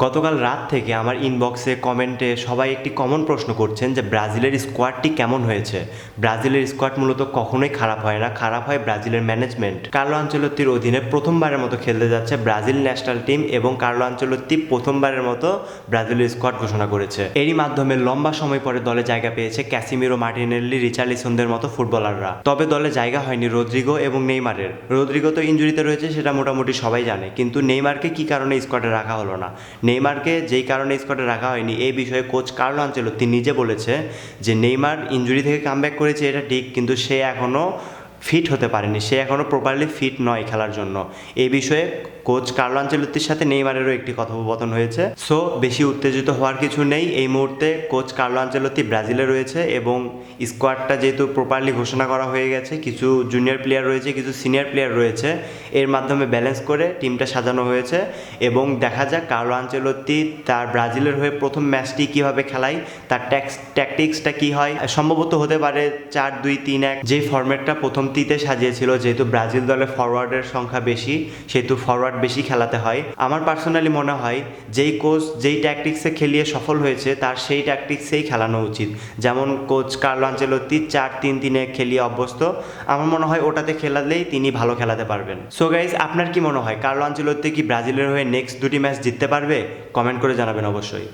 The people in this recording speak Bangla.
গতকাল রাত থেকে আমার ইনবক্সে কমেন্টে সবাই একটি কমন প্রশ্ন করছেন যে ব্রাজিলের স্কোয়াডটি কেমন হয়েছে। ব্রাজিলের স্কোয়াড মূলত কখনোই খারাপ হয় না, খারাপ হয় ব্রাজিলের ম্যানেজমেন্ট। কার্লো আনচেলত্তির অধীনে প্রথমবারের মতো খেলতে যাচ্ছে ব্রাজিল ন্যাশনাল টিম এবং কার্লো আনচেলত্তি প্রথমবারের মতো ব্রাজিলের স্কোয়াড ঘোষণা করেছে। এরই মাধ্যমে লম্বা সময় পরে দলে জায়গা পেয়েছে ক্যাসিমিরো, মার্টিনেল্লি, রিচার্লিসনদের মতো ফুটবলাররা। তবে দলে জায়গা হয়নি রদ্রিগো এবং নেইমারের। রদ্রিগো তো ইনজুরিতে রয়েছে, সেটা মোটামুটি সবাই জানে, কিন্তু নেইমারকে কি কারণে স্কোয়াডে রাখা হলো না। নেইমারকে যেই কারণে স্কোয়াডে রাখা হয়নি এই বিষয়ে কোচ কার্লো আনচেলত্তি নিজে বলেছে যে নেইমার ইনজুরি থেকে কামব্যাক করেছে, এটা ঠিক, কিন্তু সে এখনও ফিট হতে পারেনি, সে এখনও প্রপারলি ফিট নয় খেলার জন্য। এই বিষয়ে কোচ কার্লো আনচেলত্তির সাথে নেইমারেরও একটি কথোপকথন হয়েছে। সো বেশি উত্তেজিত হওয়ার কিছু নেই। এই মুহূর্তে কোচ কার্লো আনচেলত্তি ব্রাজিলে রয়েছে এবং স্কোয়াডটা যেহেতু প্রপারলি ঘোষণা করা হয়ে গেছে, কিছু জুনিয়র প্লেয়ার রয়েছে, কিছু সিনিয়র প্লেয়ার রয়েছে, এর মাধ্যমে ব্যালেন্স করে টিমটা সাজানো হয়েছে। এবং দেখা যাক কার্লো আনচেলত্তি তার ব্রাজিলের হয়ে প্রথম ম্যাচটি কীভাবে খেলায়, তার ট্যাকটিক্সটা কী হয়। সম্ভবত হতে পারে 4-2-3-1 যে ফরম্যাটটা প্রথম টিতে সাজিয়েছিল, যেহেতু ব্রাজিল দলে ফরওয়ার্ডের সংখ্যা বেশি সেহেতু ফরওয়ার্ড বেশি খেলাতে হয়। আমার পার্সোনালি মনে হয় যেই কোচ যেই ট্যাকটিক্সে খেলিয়ে সফল হয়েছে তার সেই ট্যাকটিক্সেই খেলানো উচিত। যেমন কোচ কার্লো আনচেলত্তি 4-3-3-এ খেলিয়ে অভ্যস্ত, আমার মনে হয় ওটাতে খেলালেই তিনি ভালো খেলাতে পারবেন। সো গাইজ, আপনার কি মনে হয় কার্লো আনচেলত্তি কি ব্রাজিলের হয়ে নেক্সট দুটি ম্যাচ জিততে পারবে? কমেন্ট করে জানাবেন অবশ্যই।